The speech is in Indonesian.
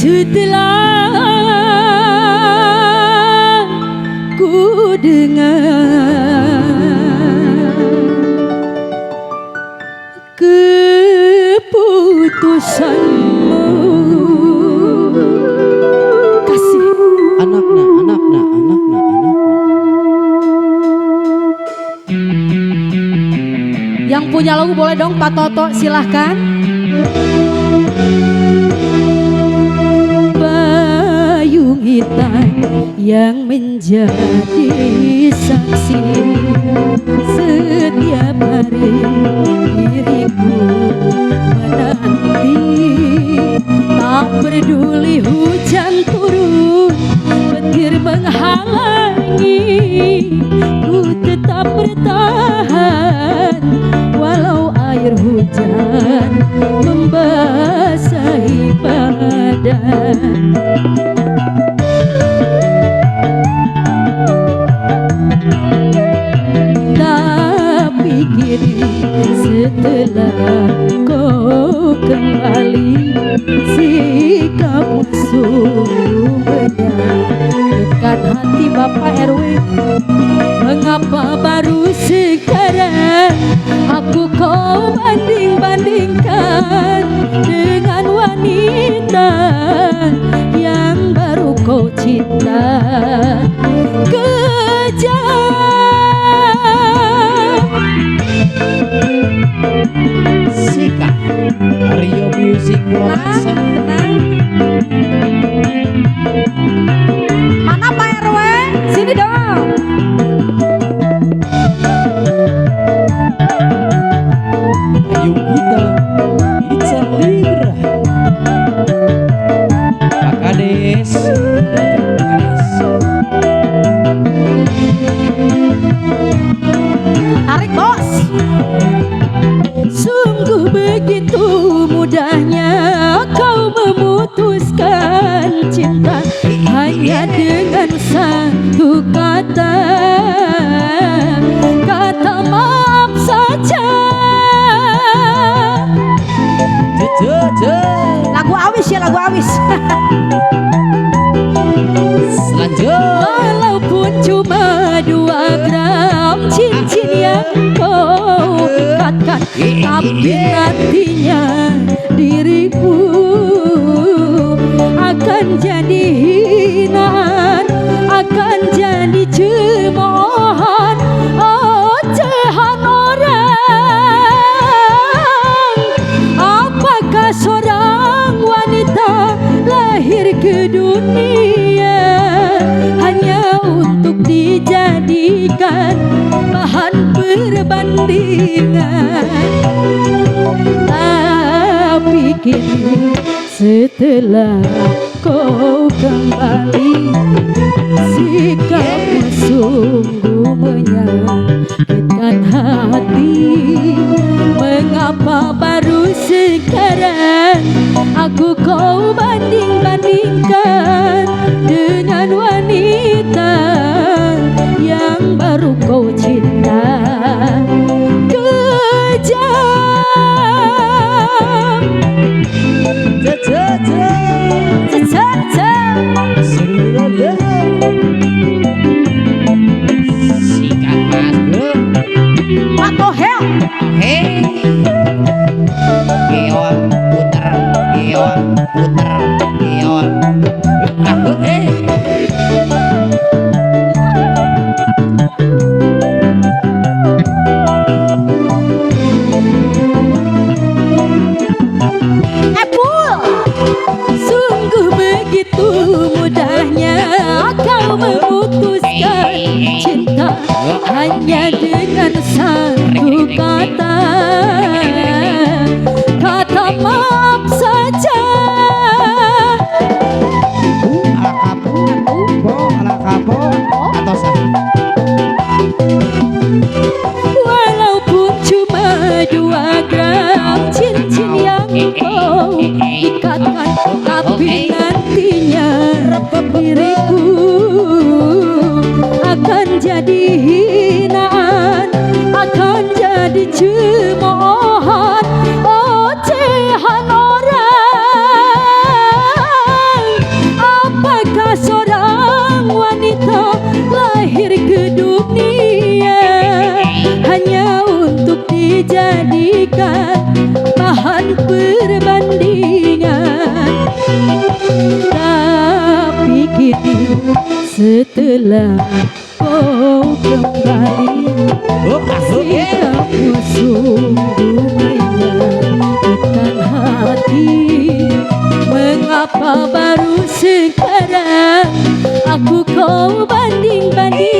Setelah ku dengar keputusanmu, kasih anakna. Yang punya lagu boleh dong Pak Toto, silahkan. Payung hitam yang menjadi saksi setiap hari diriku menanti, tak peduli hujan turun, petir menghalangi, ku tetap bertahan walau air hujan membasahi badan. Tapi kini setelah kau kembali, sikapmu sungguh menyakitkan hati Bapak RW. Mengapa baru sekarang aku kau banding-bandingkan dengan wanita yang baru kau cinta? Kejam. Sikap Rio Music Production. Mana Pak RW? Sini dong. Payung hitam Ica Ligra, Pak Kades, Tarik bos. Sungguh begitu mudahnya kau memutuskan cinta hanya dengan satu kata, kata maaf saja. Lagu awis ya, lagu awis. Selanjutnya Walaupun cuma 2 gram cincin yang kau ikatkan, tapi nantinya diriku akan jadi hinaan, akan jadi cemoohan, ocehan orang. Apakah seorang wanita lahir ke dunia hanya untuk dijadikan bahan perbandingan? Tapi kini setelah kau kembali, sikapmu sungguh menyakitkan hati. Mengapa baru sekarang aku kau banding-bandingkan dengan wanita yang baru kau cinta? Kejam. sikat Mas Bro. Pak Tohel. Hei, geon puter, geon. Sungguh begitu begitu mudahnya kau memutuskan cinta hanya dengan satu kata, kata maaf saja. Ala kapo, ala kapo, atau sah. Walaupun cuma 2 gram cincin yang kau ikatkan, tapi nantinya diriku akan jadi hinaan, akan jadi cemoohan, ocehan orang. Apakah seorang wanita lahir ke dunia hanya untuk dijadikan bahan perbandingan? Tapi kini setelah kau kembali, sikapmu sungguh menyakitkan hati. Mengapa baru sekarang aku kau banding-banding